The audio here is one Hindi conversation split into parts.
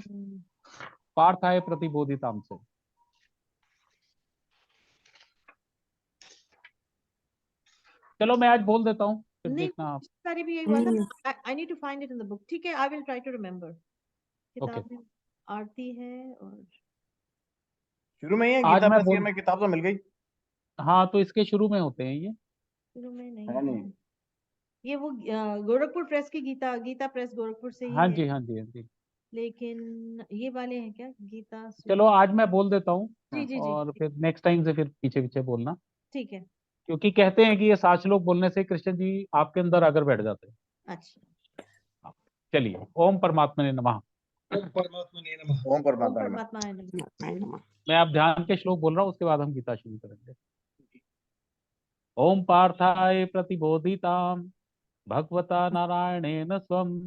हम्म, पार्थाय प्रतिबोधिताम से। चलो मैं आज बोल देता हूँ, फिर नहीं, देखना आप। सारी भी यही हुआ था। I need to find it in the book. ठीक है, I will try to remember. Okay. किताब में आरती है और शुरू में ही है आज गीता मैं प्रेस की, बोल, हमें किताब तो मिल गई। हाँ तो इसके शुरू में होते हैं ये। शुरू में नहीं है है। नहीं। ये वो गोरखपुर प्रेस की गीता, गीता प्रेस गोरखपुर से ही हाँ है। जी, हाँ जी, हाँ जी। लेकिन ये वाले हैं क्या, गीता चलो सूत्र? आज मैं बोल देता हूँ, जी जी जी, और फिर नेक्स्ट टाइम से फिर पीछे पीछे बोलना। ठीक है। क्योंकि कहते हैं कि ये 7 श्लोक बोलने से कृष्ण जी आपके अंदर आकर बैठ जाते हैं। अच्छा। हाँ, चलिए। ओम परमात्मा ने नमः। ओम परमात्मा ने नमः। ओम ओम परमात्मा नमः। परमात्मा है नमः। मैं आप ध्यान के श्लोक बोल रहा हूँ, उसके बाद हम गीता शुरू करेंगे। ओम पार्थाय प्रतिबोधिताम भगवता नारायणेन स्वम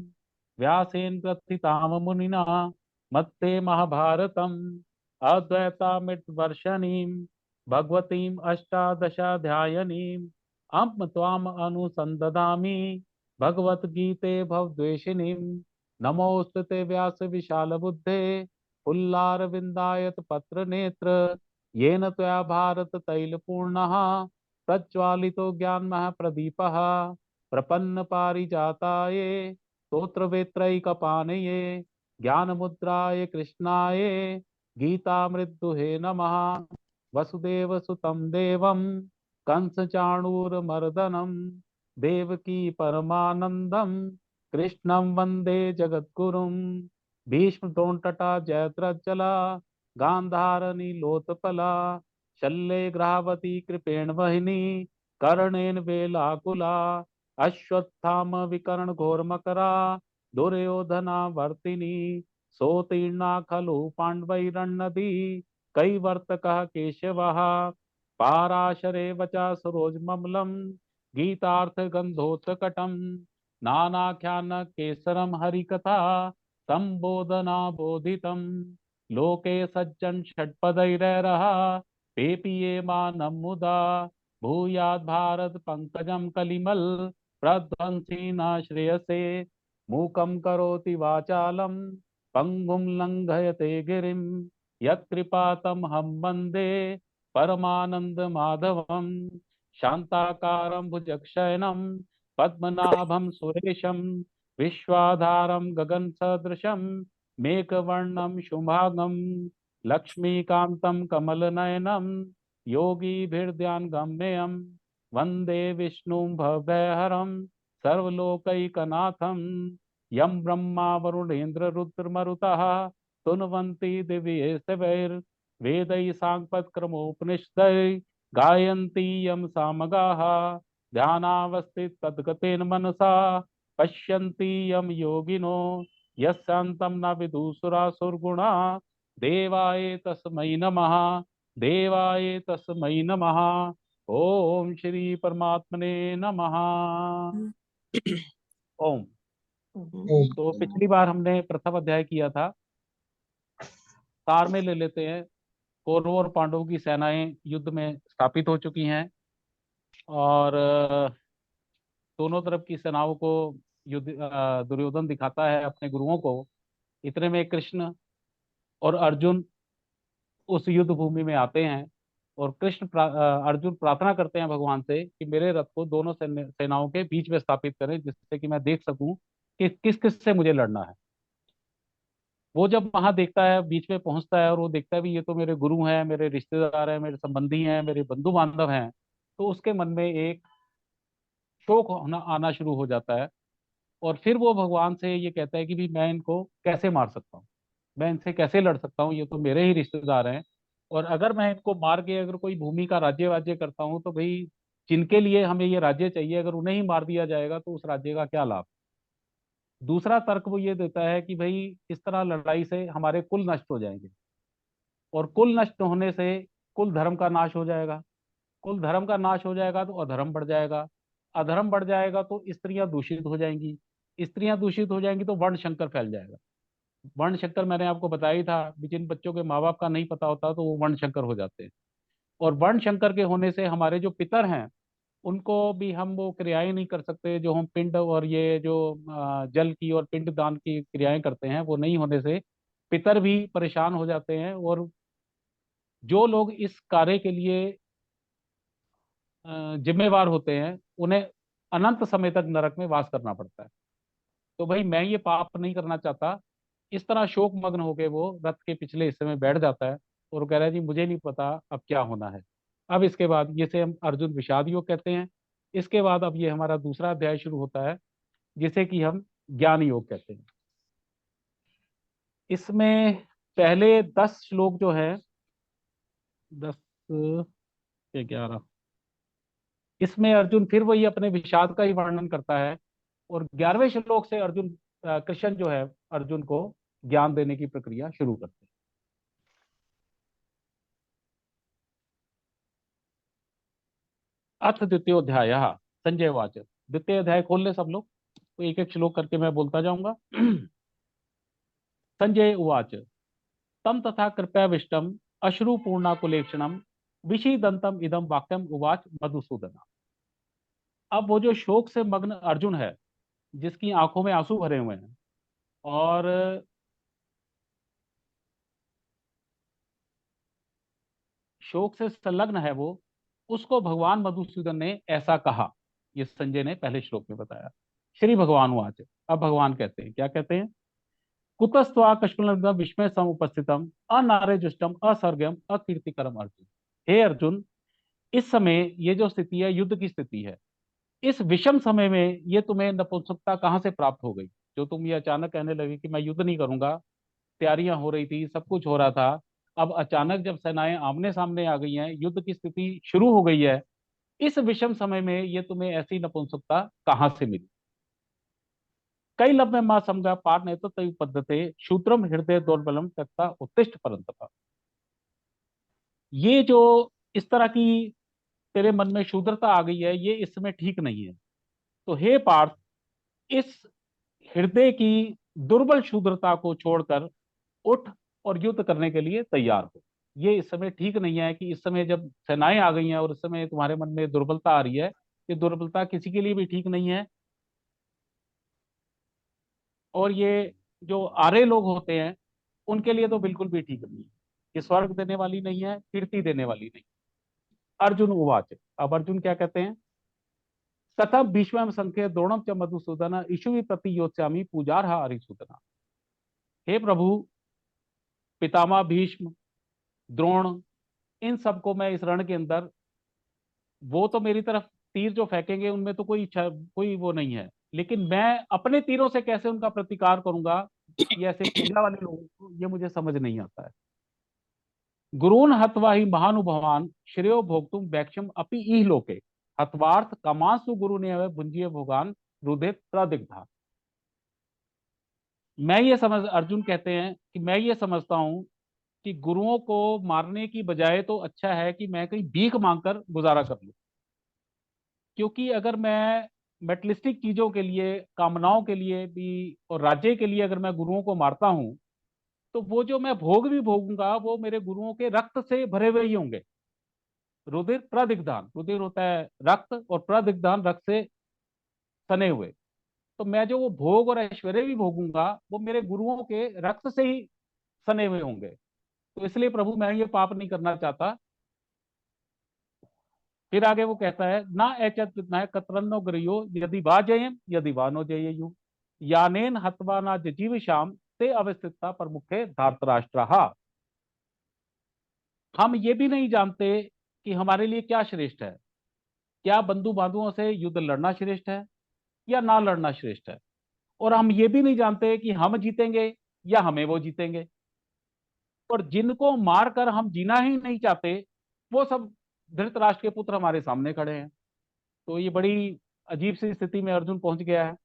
व्यासेन प्रथिताम मुनिना मत्ते महाभारतम अद्वैतामृतवर्षिणीम भगवतीम अष्टादशाध्यायनीम अहं त्वाम अनुसंदधामि भगवद्गीते भवद्वेषिणीम नमोस्तुते व्यास विशाल बुद्धे पुल्लारविंदायत पत्र नेत्र येन त्वया भारत तैलपूर्णः प्रज्वालितो ज्ञानमः प्रदीपः प्रपन्न पारिजाताय स्तोत्र वेत्रैकपाणये ज्ञान मुद्राय कृष्णाय गीतामृतुहे नमः। वसुदेव सुतं देवं कंस चाणूरमर्दनम देवकी परमानंदम कृष्णं वंदे जगद्गुरुम भीष्म द्रोणतटा जयद्रथजला गांधारनी लोतपला शल्ये ग्रहावती कृपेण वहिनी कर्णेन वेलाकुला अश्वत्थाम विकर्ण घोरमकरा दुर्योधना वर्तिनी सोतीर्णा खलु पांडवैरण्यदी कैवर्तकः केशवः पाराशरे वचा सरोजममलम् गीतार्थगन्धोत्कटम् नानाख्यान केसरम हरिकथा संबोधना बोधितम् लोके सज्जन षट्पदैरहः पेपीये मानं मुदा भूयात् भारत पंकजम कलिमल प्रध्वंसी न श्रेयसे मूकं करोति वाचालं पंगुं लंघयते गिरिं यत्कृपातं हम वन्दे परमानंद माधवम शांताकारं भुजगशयनं पद्मनाभं सुरेशं विश्वाधारं गगनसदृशं मेघवर्णं शुभांगं लक्ष्मीकान्तं कमलनयनं योगीभिर्ध्यानगम्यं वन्दे विष्णुं भवभयहरं सर्वलोकैकनाथं यं ब्रह्मा वरुणेन्द्र रुद्रमरुतः स्तुन्वन्ति दिव्यैस्तवैर्वेदैः साङ्गपत्क्रमोपनिषदैः गायन्ति यं सामगाः ध्यानावस्थित तद्गतेन मनसा पश्यन्ति यं योगिनो यस्यान्तं न विदुषुरासुरगुणा देवाय तस्मै नमः, देवाय तस्मै नमः। ओम श्री परमात्मने नमः। ओम। ओम। तो पिछली बार हमने प्रथम अध्याय किया था। सार में ले लेते हैं। कौरवों और पांडवों की सेनाएं युद्ध में स्थापित हो चुकी हैं, और दोनों तरफ की सेनाओं को युद्ध दुर्योधन दिखाता है अपने गुरुओं को। इतने में कृष्ण और अर्जुन उस युद्ध भूमि में आते हैं, और अर्जुन प्रार्थना करते हैं भगवान से कि मेरे रथ को दोनों सेनाओं के बीच में स्थापित करें, जिससे कि मैं देख सकूं कि किस किस से मुझे लड़ना है। वो जब वहां देखता है, बीच में पहुंचता है, और वो देखता है भी ये तो मेरे गुरु हैं, मेरे रिश्तेदार हैं, मेरे संबंधी हैं, मेरे बंधु बांधव हैं, तो उसके मन में एक शोक होना आना शुरू हो जाता है। और फिर वो भगवान से ये कहता है कि भी मैं इनको कैसे मार सकता हूँ, मैं इनसे कैसे लड़ सकता हूँ, ये तो मेरे ही रिश्तेदार हैं। और अगर मैं इनको मार के अगर कोई भूमि का राज्य वाज्य करता हूँ, तो भाई जिनके लिए हमें ये राज्य चाहिए, अगर उन्हें ही मार दिया जाएगा तो उस राज्य का क्या लाभ। दूसरा तर्क वो ये देता है कि भाई इस तरह लड़ाई से हमारे कुल नष्ट हो जाएंगे, और कुल नष्ट होने से कुल धर्म का नाश हो जाएगा, कुल धर्म का नाश हो जाएगा तो अधर्म बढ़ जाएगा, अधर्म बढ़ जाएगा तो स्त्रियां दूषित हो जाएंगी, स्त्रियां दूषित हो जाएंगी तो वर्ण संकर फैल जाएगा। वर्ण शंकर मैंने आपको बताया ही था, जिन बच्चों के माँ बाप का नहीं पता होता तो वो वर्ण शंकर हो जाते हैं। और वर्ण शंकर के होने से हमारे जो पितर हैं, उनको भी हम वो क्रियाएं नहीं कर सकते, जो हम पिंड और ये जो जल की और पिंड दान की क्रियाएं करते हैं, वो नहीं होने से पितर भी परेशान हो जाते हैं, और जो लोग इस कार्य के लिए जिम्मेवार होते हैं उन्हें अनंत समय तक नरक में वास करना पड़ता है। तो भाई मैं ये पाप नहीं करना चाहता। इस तरह शोक मग्न होकर वो रथ के पिछले हिस्से में बैठ जाता है और वो कह रहा है जी मुझे नहीं पता अब क्या होना है। अब इसके बाद जिसे हम अर्जुन विषाद योग कहते हैं, इसके बाद अब ये हमारा दूसरा अध्याय शुरू होता है जिसे कि हम ज्ञान योग कहते हैं। इसमें पहले 10 श्लोक जो है, 10 से 11, इसमें अर्जुन फिर वही अपने विषाद का ही वर्णन करता है, और 11वें श्लोक से अर्जुन कृष्ण जो है अर्जुन को ज्ञान देने की प्रक्रिया शुरू करते हैं। अथ द्वितीयोध्याय संजय वाच। द्वितीय अध्याय खोल ले सब लोग, तो एक एक श्लोक करके मैं बोलता जाऊंगा। संजय उवाच तम तथा कृपयाविष्टम अश्रुपूर्णाकुलेक्षणम विषीदंतम इदम वाक्यम उवाच मधुसूदन। अब वो जो शोक से मग्न अर्जुन है, जिसकी आंखों में आंसू भरे हुए हैं और शोक से संलग्न है, वो उसको भगवान मधुसूदन ने ऐसा कहा। ये संजय ने पहले श्लोक में बताया। श्री भगवान वाच। अब भगवान कहते हैं, क्या कहते हैं? कुतस्त्वा कश्मीर विस्मय समुपस्थितम अनार्य जुष्टम असर्गम अकीर्तिकरम अर्जुन। हे अर्जुन, इस समय ये जो स्थिति है युद्ध की स्थिति है, इस विषम समय में ये तुम्हें नपुंसकता कहाँ से प्राप्त हो गई, जो तुम ये अचानक कहने लगे कि मैं युद्ध नहीं करूंगा। तैयारियां हो रही थी, सब कुछ हो रहा था, अब अचानक जब सेनाएं आमने सामने आ गई हैं, युद्ध की स्थिति शुरू हो गई है, इस विषम समय में ये तुम्हें ऐसी नपुंसकता कहाँ से मिली? कई लव में मां समगा पार नेत्र तय पद्धते शूद्रम हृदय दौर्बलम तथा उत्तिष्ठ परंतपा। ये जो इस तरह की तेरे मन में शूद्रता आ गई है, ये इस समय ठीक नहीं है। तो हे पार्थ, इस हृदय की दुर्बल शूद्रता को छोड़कर उठ और युद्ध करने के लिए तैयार हो। ये इस समय ठीक नहीं है कि इस समय जब सेनाएं आ गई हैं और इस समय तुम्हारे मन में दुर्बलता आ रही है, ये दुर्बलता किसी के लिए भी ठीक नहीं है। और ये जो आर्य लोग होते हैं उनके लिए तो बिल्कुल भी ठीक नहीं है। ये स्वर्ग देने वाली नहीं है, कीर्ति देने वाली नहीं। अर्जुन उवाच। अब अर्जुन क्या कहते हैं? तथा भीष्म संख्य द्रोणम च मधुसूदन ईशु प्रति योत्स्यामि पूजार्हा हरिसूदना। हे प्रभु, पितामह भीष्म, द्रोण, इन सबको मैं इस रण के अंदर, वो तो मेरी तरफ तीर जो फेंकेंगे उनमें तो कोई वो नहीं है, लेकिन मैं अपने तीरों से कैसे उनका प्रतिकार करूंगा, ये ऐसे पूजा वाले लोगों को ये मुझे समझ नहीं आता है। गुरून् हत्वा ही महानुभावान श्रेयो भोक्तुम वैक्षम अपि इह लोके हत्वार्थ कामांसु गुरु ने भुंजीय भोगान रुधिर प्रदिग्धा। मैं ये समझ अर्जुन कहते हैं कि मैं ये समझता हूं कि गुरुओं को मारने की बजाय तो अच्छा है कि मैं कहीं भीख मांगकर गुजारा कर लूं। क्योंकि अगर मैं मेटलिस्टिक चीजों के लिए, कामनाओं के लिए भी और राज्य के लिए अगर मैं गुरुओं को मारता हूं, तो वो जो मैं भोग भी भोगूंगा वो मेरे गुरुओं के रक्त से भरे हुए ही होंगे। रुधिर प्रदिग्धान, रुधिर होता है रक्त और प्रदिग्धान रक्त से सने हुए। तो मैं जो वो भोग और ऐश्वर्य भी भोगूंगा वो मेरे गुरुओं के रक्त से ही सने हुए होंगे। तो इसलिए प्रभु मैं ये पाप नहीं करना चाहता। फिर आगे वो कहता है ना एचत विद्नाय कतरन्नो गृयो यदि वा जयम यदि वा नो जयेयु यानेन हत्वा ना जजीव श्याम ते अवस्थितता पर मुखे धार्तराष्ट्रहा। हम ये भी नहीं जानते कि हमारे लिए क्या श्रेष्ठ है। क्या बंधु बांधुओं से युद्ध लड़ना श्रेष्ठ है या ना लड़ना श्रेष्ठ है। और हम ये भी नहीं जानते कि हम जीतेंगे या हमें वो जीतेंगे। और जिनको मारकर हम जीना ही नहीं चाहते, वो सब धृतराष्ट्र के पुत्र हमारे सामने खड़े हैं। तो ये बड़ी अजीब सी स्थिति में अर्जुन पहुंच गया है।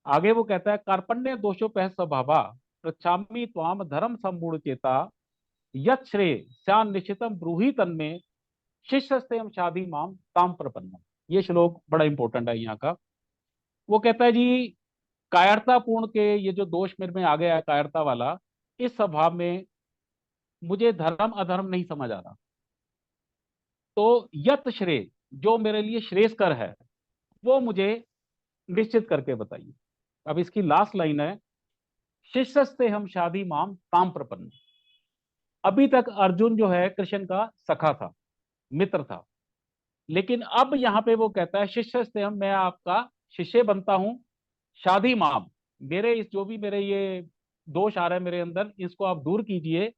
आगे वो कहता है कार्पण्य दोषोपह स्वभावा पृच्छामि त्वाम धर्म सम्मूढ़ चेता यत श्रेय स्यान निश्चितम ब्रूहि तन्मे शिष्यस्ते हम शादी माम ताम प्रपन्नम। ये श्लोक बड़ा इंपॉर्टेंट है यहाँ का। वो कहता है जी, कायरतापूर्ण के ये जो दोष मेरे में आ गया है, कायरता वाला, इस स्वभाव में मुझे धर्म अधर्म नहीं समझ आ रहा। तो यत श्रेय, जो मेरे लिए श्रेयस्कर है, वो मुझे निश्चित करके बताइए। अब इसकी लास्ट लाइन है शिष्यस्ते हम शादी माम ताम प्रपन्न। अभी तक अर्जुन जो है कृष्ण का सखा था, मित्र था, लेकिन अब यहाँ पे वो कहता है शिष्यस्ते हम, मैं आपका शिष्य बनता हूं, शादी माम, मेरे इस जो भी मेरे ये दोष आ रहे हैं मेरे अंदर, इसको आप दूर कीजिए,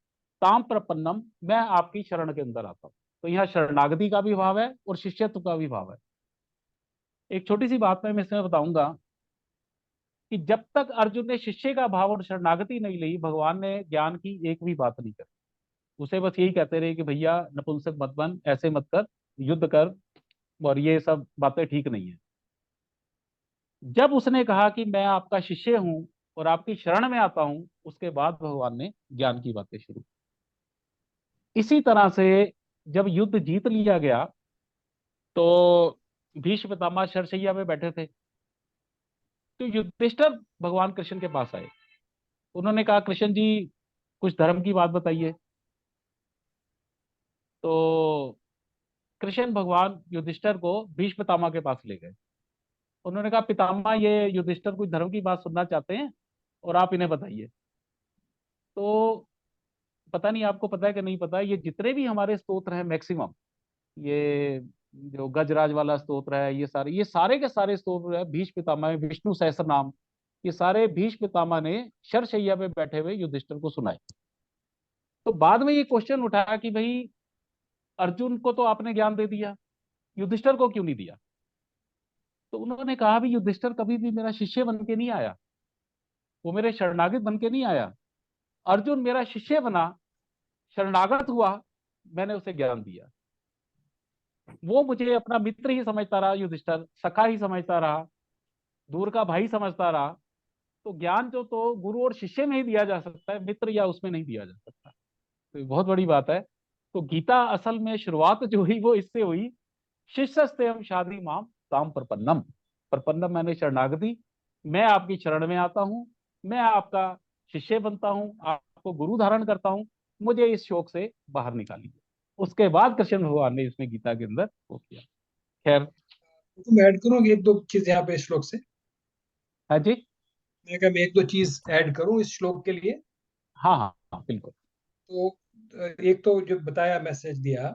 ताम प्रपन्नम, मैं आपकी शरण के अंदर आता हूं। तो यहाँ शरणागति का भी भाव है और शिष्यत्व का भी भाव है। एक छोटी सी बात मैं इसमें बताऊंगा कि जब तक अर्जुन ने शिष्य का भाव और शरणागति नहीं ली, भगवान ने ज्ञान की एक भी बात नहीं करी। उसे बस यही कहते रहे कि भैया नपुंसक मत बन, ऐसे मत कर, युद्ध कर, और ये सब बातें ठीक नहीं है। जब उसने कहा कि मैं आपका शिष्य हूं और आपकी शरण में आता हूं, उसके बाद भगवान ने ज्ञान की बातें शुरू। इसी तरह से जब युद्ध जीत लिया गया तो भीष्म पितामह शरशैया में बैठे थे, तो युधिष्ठिर भगवान कृष्ण के पास आए। उन्होंने कहा कृष्ण जी कुछ धर्म की बात बताइए। तो कृष्ण भगवान युधिष्ठिर को भीष्म पितामह के पास ले गए। उन्होंने कहा पितामह ये युधिष्ठिर कुछ धर्म की बात सुनना चाहते हैं और आप इन्हें बताइए। तो पता नहीं आपको पता है कि नहीं पता है, ये जितने भी हमारे स्तोत्र हैं मैक्सिमम, ये जो गजराज वाला स्तोत्र है, ये सारे के सारे स्तोत्र है भीष्म पितामह, विष्णु सहस्त्र नाम, ये सारे भीष्म पितामह ने शरशैया पे बैठे हुए युधिष्ठिर को सुनाए। तो बाद में ये क्वेश्चन उठा कि भाई अर्जुन को तो आपने ज्ञान दे दिया, युधिष्ठिर को क्यों नहीं दिया? तो उन्होंने कहा भी युधिष्ठिर कभी भी मेरा शिष्य बन के नहीं आया, वो मेरे शरणागत बन के नहीं आया। अर्जुन मेरा शिष्य बना, शरणागत हुआ, मैंने उसे ज्ञान दिया। वो मुझे अपना मित्र ही समझता रहा, युधिष्ठिर सखा ही समझता रहा, दूर का भाई समझता रहा। तो ज्ञान जो तो गुरु और शिष्य में ही दिया जा सकता है, मित्र या उसमें नहीं दिया जा सकता। तो ये बहुत बड़ी बात है। तो गीता असल में शुरुआत जो हुई वो इससे हुई, शिष्यस्ते हम शादी माम ताम प्रपन्नम। प्रपन्नम मैंने शरणागति, मैं आपकी शरण में आता हूँ, मैं आपका शिष्य बनता हूँ, आपको गुरु धारण करता हूँ, मुझे इस शोक से बाहर निकालिए। उसके बाद कृष्ण भगवान ने इसमें गीता के अंदर वो किया। खैर, तुम ऐड करोगे एक दो चीज यहाँ पे इस श्लोक से? हाँ जी, मैं क्या, मैं एक दो चीज ऐड करूं इस श्लोक के लिए? हाँ हाँ हाँ बिल्कुल। तो एक तो जो बताया, मैसेज दिया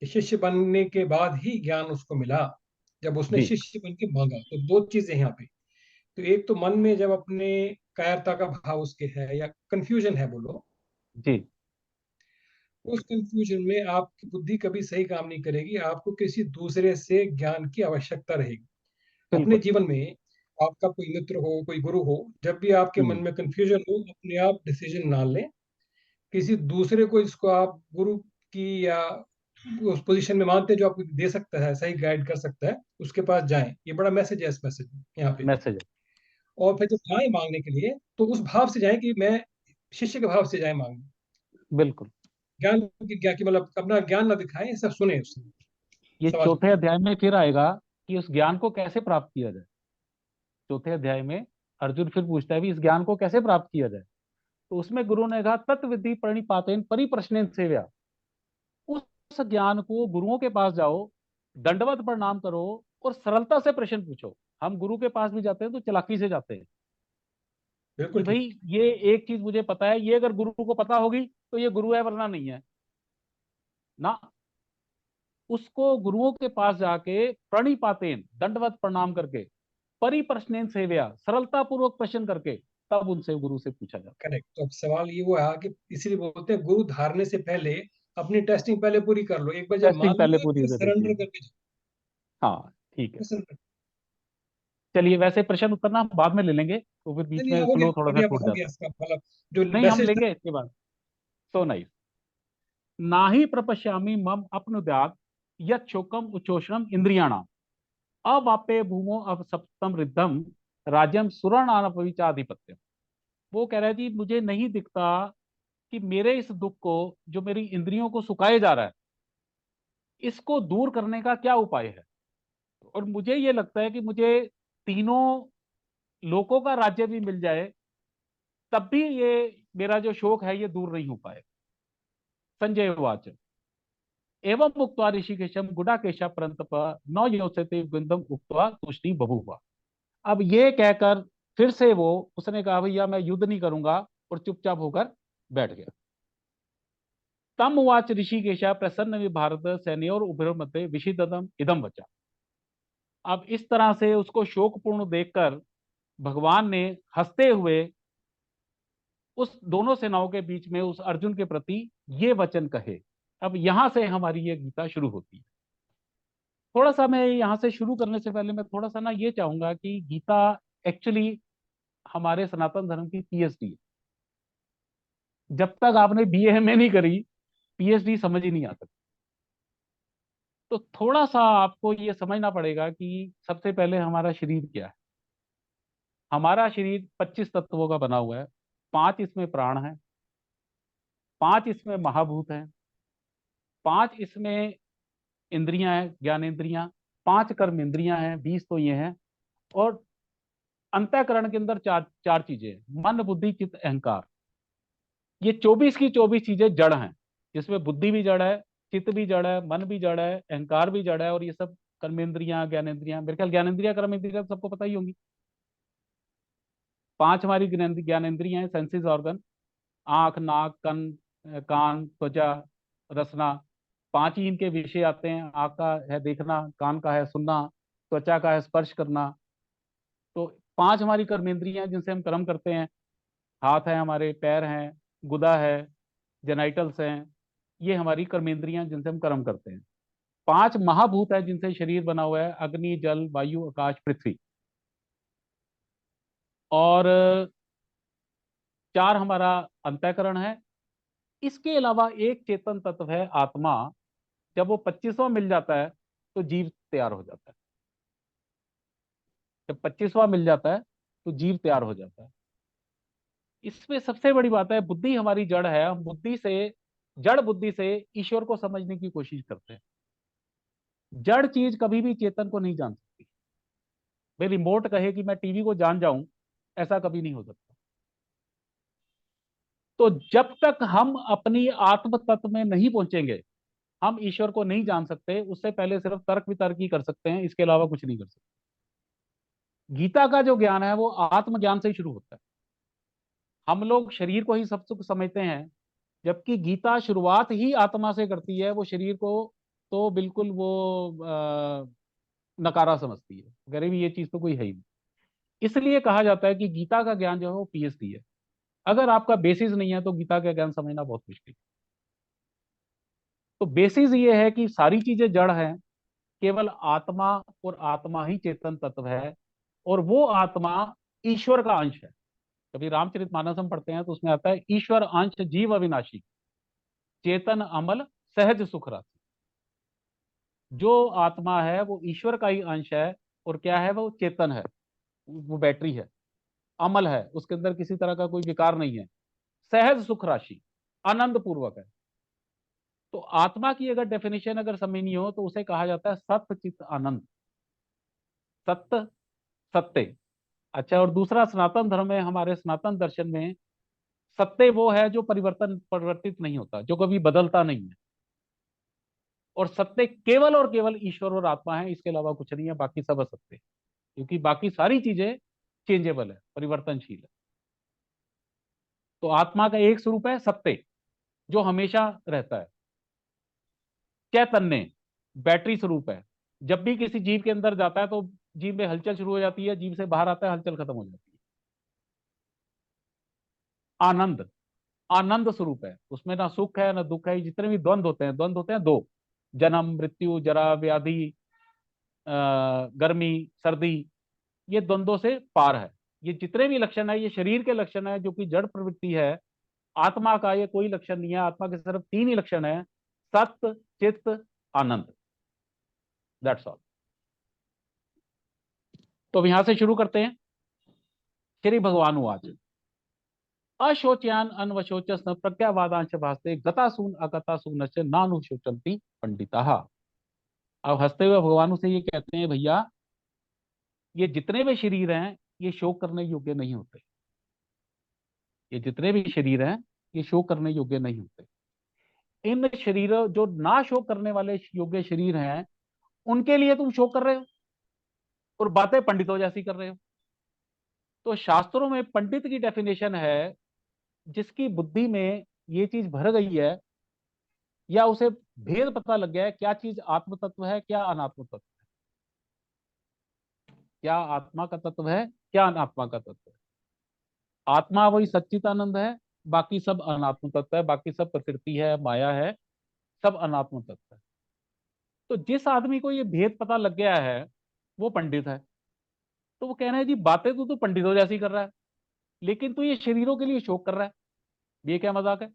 कि शिष्य बनने के बाद ही ज्ञान उसको मिला, जब उसने जी शिष्य बन के मांगा। तो दो चीजें यहाँ पे। तो एक तो मन में जब अपने कायरता का भाव उसके है या कंफ्यूजन है बोलो, जी उस कंफ्यूजन में आपकी बुद्धि कभी सही काम नहीं करेगी, आपको किसी दूसरे से ज्ञान की आवश्यकता रहेगी। अपने बिल्कुल। जीवन में आपका कोई मित्र हो, कोई गुरु हो, जब भी आपके मन हम्म, में कंफ्यूजन हो, अपने आप डिसीजन ना लें, किसी दूसरे को इसको आप गुरु की या उस पोजीशन में मानते हैं जो आपको दे सकता है, सही गाइड कर सकता है, उसके पास जाएं। ये बड़ा मैसेज है इस मैसेज में यहाँ पे। मैसेज है। और फिर जब जाए मांगने के लिए, तो उस भाव से जाए कि मैं शिष्य के भाव से जाए मांगने। बिल्कुल। ज्ञान की क्या कि मतलब अपना ज्ञान ना दिखाएं, सब सुने उससे ये समाज में। चौथे अध्याय में फिर आएगा कि उस ज्ञान को कैसे प्राप्त किया जाए। चौथे अध्याय में अर्जुन फिर पूछता है भी इस ज्ञान को कैसे प्राप्त किया जाए। तो उसमें गुरु ने कहा तत्विधि प्रणिपातेन परिप्रश्नेन सेव्या, उस ज्ञान को गुरुओं के पास जाओ, दंडवत प्रणाम करो और सरलता से प्रश्न पूछो। हम गुरु के पास भी जाते हैं तो चालाकी से जाते हैं कि बिल्कुल ठीक। भाई ये एक चीज मुझे पता है, ये अगर गुरु को पता होगी तो ये गुरु है वरना नहीं है ना। उसको गुरुओं के पास जाके प्रणिपातेन दंडवत प्रणाम करके, परिप्रश्नेन सेव्या सरलता पूर्वक प्रश्न करके, तब उनसे गुरु से पूछा जाता करेक्ट। तो अब सवाल ये हुआ कि इसीलिए बोलते हैं गुरु धारने से पहले अपनी टेस्टिंग पहले पूरी कर लो। एक बार है। जब टेस्टिंग मान पहले लिया, पूरी फिर कर देती सरेंडर है। करके हाँ ठीक है। जाओ। चलिए, वैसे प्रश्न उत्तर ना हम बाद में ले लेंगे, तो फिर बीच नहीं में हो गया, फ्लो थोड़ा सा बढ़िया टूट हो गया जाता इसका मतलब जो है। नहीं, हम मैसेज था। लेंगे इसके बाद। So nice. ना ही प्रपश्यामि मम अपनुद्यात यत् शोकम उच्चोषणम इंद्रियाणाम अवाप्य भूमो अब सप्तम रिद्धम राज्यम सुरनानपविचाधिपत्यम। वो कह रहा है जी मुझे नहीं दिखता कि मेरे इस दुख को, जो मेरी इंद्रियों को सुखाए जा रहा है, इसको दूर करने का क्या उपाय है। और मुझे ये लगता है कि मुझे तीनों लोकों का राज्य भी मिल जाए तब भी ये मेरा जो शोक है ये दूर नहीं हो पाए। संजय उवाच एवं उक्त्वा ऋषिकेशम गुडाकेश परंतप न योत्सते गुंदम उक्त्वा तुष्टि बभूव। अब ये कहकर फिर से उसने कहा भैया मैं युद्ध नहीं करूंगा, और चुपचाप होकर बैठ गया। तम उवाच ऋषिकेश प्रसन्न भारत सैन्योर उभयोर मध्ये विषिदम इदम वचा। अब इस तरह से उसको शोकपूर्ण देखकर भगवान ने हंसते हुए उस दोनों सेनाओं के बीच में उस अर्जुन के प्रति ये वचन कहे। अब यहां से हमारी ये गीता शुरू होती है। थोड़ा सा मैं यहाँ से शुरू करने से पहले मैं थोड़ा सा ना ये चाहूंगा कि गीता एक्चुअली हमारे सनातन धर्म की पीएचडी है। जब तक आपने बीए नहीं करी, पीएचडी समझ ही नहीं आ सकती। तो थोड़ा सा आपको ये समझना पड़ेगा कि सबसे पहले हमारा शरीर क्या है। हमारा शरीर 25 तत्वों का बना हुआ है। 5 इसमें प्राण है, 5 इसमें महाभूत है, 5 इसमें इंद्रियां हैं, ज्ञानेंद्रियां, 5 कर्म इंद्रियां हैं, 20 तो ये हैं। और अंतःकरण के अंदर चार चार चीजें हैं, मन बुद्धि चित्त अहंकार। ये 24 की 24 चीजें जड़ हैं, जिसमें बुद्धि भी जड़ है, चित्त भी जड़ है, मन भी जड़ है, अहंकार भी जड़ है, और ये सब कर्मेंद्रियां ज्ञानेंद्रियां। मेरे ख्याल ज्ञानेंद्रियां कर्मेंद्रियां सबको पता ही होंगी। 5 हमारी ज्ञानेंद्रियां हैं, सेंसेस ऑर्गन। आंख, नाक, कान, त्वचा, रसना। 5 ही इनके विषय आते हैं। आंख का है देखना, कान का है सुनना, त्वचा का है स्पर्श करना। तो 5 हमारी कर्मेंद्रियां हैं जिनसे हम कर्म करते हैं। हाथ है हमारे, पैर हैं, गुदा है, जेनाइटल्स हैं। ये हमारी कर्मेंद्रियां जिनसे हम कर्म करते हैं। 5 महाभूत है जिनसे शरीर बना हुआ है, अग्नि, जल, वायु, आकाश, पृथ्वी। और 4 हमारा अंतःकरण है। इसके अलावा एक चेतन तत्व है आत्मा। जब वो 25वां मिल जाता है तो जीव तैयार हो जाता है। जब 25वां मिल जाता है तो जीव तैयार हो जाता है। इसमें सबसे बड़ी बात है, बुद्धि हमारी जड़ है। हम जड़ बुद्धि से ईश्वर को समझने की कोशिश करते हैं। जड़ चीज कभी भी चेतन को नहीं जान सकती। भाई रिमोट कहे कि मैं टीवी को जान जाऊं, ऐसा कभी नहीं हो सकता। तो जब तक हम अपनी आत्म तत्व में नहीं पहुंचेंगे, हम ईश्वर को नहीं जान सकते। उससे पहले सिर्फ तर्क वितर्क ही कर सकते हैं, इसके अलावा कुछ नहीं कर सकते। गीता का जो ज्ञान है वो आत्मज्ञान से ही शुरू होता है। हम लोग शरीर को ही सब कुछ समझते हैं, जबकि गीता शुरुआत ही आत्मा से करती है। वो शरीर को तो बिल्कुल नकारा समझती है, गरीब ये चीज तो कोई है ही नहीं। इसलिए कहा जाता है कि गीता का ज्ञान जो है वो पीएचडी है। अगर आपका बेसिस नहीं है तो गीता का ज्ञान समझना बहुत मुश्किल है। तो बेसिस ये है कि सारी चीजें जड़ हैं, केवल आत्मा और आत्मा ही चेतन तत्व है। और वो आत्मा ईश्वर का अंश है। कभी रामचरितमानस हम पढ़ते हैं तो उसमें आता है ईश्वर अंश जीव अविनाशी, चेतन अमल सहज सुख राशि। जो आत्मा है वो ईश्वर का ही अंश है। और क्या है, वो चेतन है, वो बैटरी है, अमल है, उसके अंदर किसी तरह का कोई विकार नहीं है, सहज सुख राशि, आनंद पूर्वक है। तो आत्मा की अगर डेफिनेशन अगर समझनी हो तो उसे कहा जाता है सत्य चित्त आनंद। सत्य, सत्य। अच्छा, और दूसरा सनातन धर्म में, हमारे सनातन दर्शन में सत्य वो है जो परिवर्तित नहीं होता, जो कभी बदलता नहीं है। और सत्य केवल और केवल ईश्वर और आत्मा है, इसके अलावा कुछ नहीं है। बाकी सब असत्य है, क्योंकि बाकी सारी चीजें चेंजेबल है, परिवर्तनशील है। तो आत्मा का एक स्वरूप है सत्य, जो हमेशा रहता है। चैतन्य बैटरी स्वरूप है। जब भी किसी जीव के अंदर जाता है तो जीव में हलचल शुरू हो जाती है, जीव से बाहर आता है हलचल खत्म हो जाती है। आनंद, आनंद स्वरूप है। उसमें ना सुख है ना दुख है। जितने भी द्वंद्व होते हैं दो, जन्म मृत्यु जरा व्याधि, गर्मी सर्दी, ये द्वंद्वों से पार है। ये जितने भी लक्षण है ये शरीर के लक्षण है, जो कि जड़ प्रवृत्ति है। आत्मा का ये कोई लक्षण नहीं है। आत्मा के सिर्फ 3 ही लक्षण है, सत्य चित्त आनंद। That's all. तो अब यहां से शुरू करते हैं। श्री भगवान उवाच अशोच्यान अनवशोचस न प्रज्ञावादांश भास्ते गतासून अगतासून नानुशोचंती पंडिता। अब हंसते हुए भगवान से ये कहते हैं, भैया ये जितने भी शरीर हैं ये शोक करने योग्य नहीं होते। ये जितने भी शरीर हैं ये शोक करने योग्य नहीं होते। इन शरीरों, जो ना शोक करने वाले योग्य शरीर हैं, उनके लिए तुम शोक कर रहे हो और बातें पंडितों जैसी कर रहे हो। तो शास्त्रों में पंडित की डेफिनेशन है जिसकी बुद्धि में ये चीज भर गई है, या उसे भेद पता लग गया है क्या चीज आत्म तत्व है, क्या अनात्म तत्व है, क्या आत्मा का तत्व है, क्या अनात्मा का तत्व है। आत्मा वही सच्चिदानंद है, बाकी सब अनात्म तत्व है, बाकी सब प्रकृति है, माया है, सब अनात्म तत्व है। तो जिस आदमी को ये भेद पता लग गया है वो पंडित है। तो वो कह रहे हैं जी बातें तो तू पंडितों जैसी कर रहा है, लेकिन तू ये शरीरों के लिए शोक कर रहा है, ये क्या मजाक है।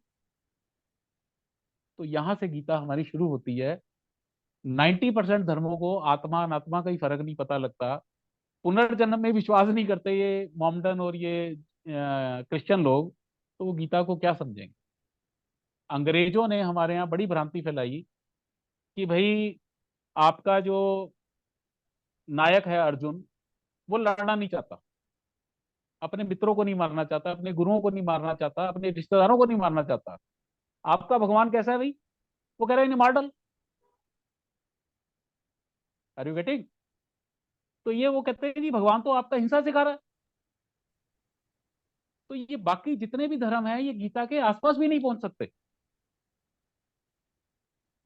तो यहां से गीता हमारी शुरू होती है। 90% धर्मों को आत्मा अनात्मा का ही फर्क नहीं पता लगता, पुनर्जन्म में विश्वास नहीं करते ये मोमडन और ये क्रिश्चियन लोग, तो वो गीता को क्या समझेंगे। अंग्रेजों ने हमारे यहाँ बड़ी भ्रांति फैलाई कि भाई आपका जो नायक है अर्जुन, वो लड़ना नहीं चाहता, अपने मित्रों को नहीं मारना चाहता, अपने गुरुओं को नहीं मारना चाहता, अपने रिश्तेदारों को नहीं मारना चाहता। आपका भगवान कैसा है भाई? वो कह रहा है इन्हें मार डाल। Are you getting? तो ये वो कहते हैं जी भगवान तो आपका हिंसा सिखा रहा है। तो ये बाकी जितने भी धर्म है ये गीता के आसपास भी नहीं पहुंच सकते।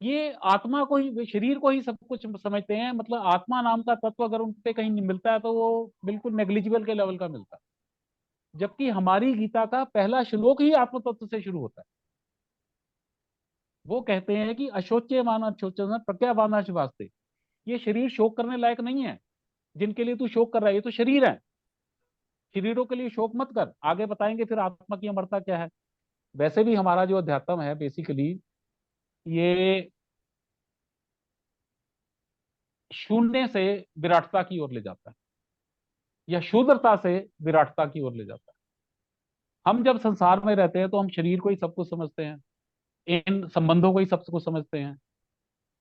ये आत्मा को ही, शरीर को ही सब कुछ समझते हैं। मतलब आत्मा नाम का तत्व अगर उन पे कहीं मिलता है तो वो बिल्कुल नेग्लिजिबल के लेवल का मिलता है। जबकि हमारी गीता का पहला श्लोक ही आत्म तत्व से शुरू होता है। वो कहते हैं कि अशोच्य मान अशोचन प्रज्ञावान वास्ते, ये शरीर शोक करने लायक नहीं है। जिनके लिए तू शोक कर रहा है ये तो शरीर है, शरीरों के लिए शोक मत कर। आगे बताएंगे फिर आत्मा की अमरता क्या है। वैसे भी हमारा जो अध्यात्म है बेसिकली ये शून्य से विराटता की ओर ले जाता है, या शूद्रता से विराटता की ओर ले जाता है। हम जब संसार में रहते हैं तो हम शरीर को ही सब कुछ समझते हैं, इन संबंधों को ही सब कुछ समझते हैं।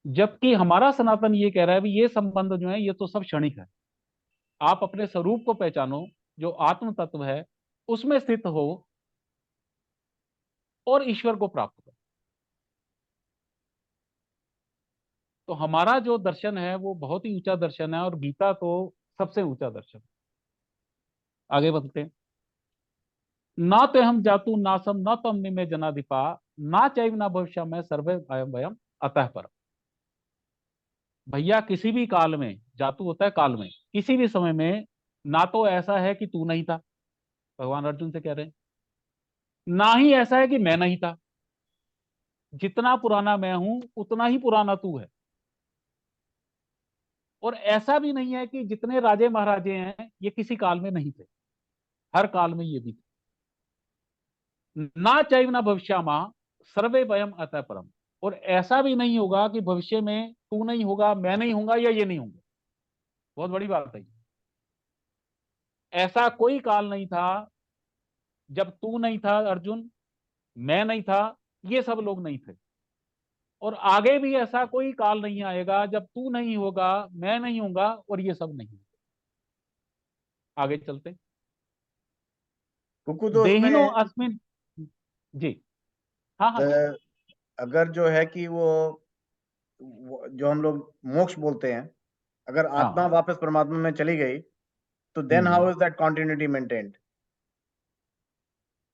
जबकि हमारा सनातन ये कह रहा है भी ये संबंध जो है ये तो सब क्षणिक है। आप अपने स्वरूप को पहचानो, जो आत्म तत्व है उसमें स्थित हो और ईश्वर को प्राप्त करो। तो हमारा जो दर्शन है वो बहुत ही ऊंचा दर्शन है, और गीता तो सबसे ऊंचा दर्शन है। आगे बढ़ते हैं। ना ते हम जातु नासम न तम निमे जनाधिपा, ना चैव ना भविष्य में सर्वे अयम वयम अतः पर। भैया किसी भी काल में, जातु होता है काल में, किसी भी समय में ना तो ऐसा है कि तू नहीं था, भगवान अर्जुन से कह रहे हैं, ना ही ऐसा है कि मैं नहीं था। जितना पुराना मैं हूं उतना ही पुराना तू है। और ऐसा भी नहीं है कि जितने राजे महाराजे हैं ये किसी काल में नहीं थे, हर काल में ये भी थे। ना चैव ना भविष्यामा सर्वे वयम अतः परम। और ऐसा भी नहीं होगा कि भविष्य में तू नहीं होगा, मैं नहीं होगा, या ये नहीं होंगे। बहुत बड़ी बात है। ऐसा कोई काल नहीं था जब तू नहीं था अर्जुन, मैं नहीं था, ये सब लोग नहीं थे। और आगे भी ऐसा कोई काल नहीं आएगा जब तू नहीं होगा, मैं नहीं होगा और ये सब नहीं होगा। आगे चलते। कुकू तो देहिनो उसमें अस्मिन। जी। हाँ हाँ। अ, अगर जो है कि जो हम लोग मोक्ष बोलते हैं, अगर आत्मा हाँ। वापस परमात्मा में चली गई तो then how is that continuity maintained?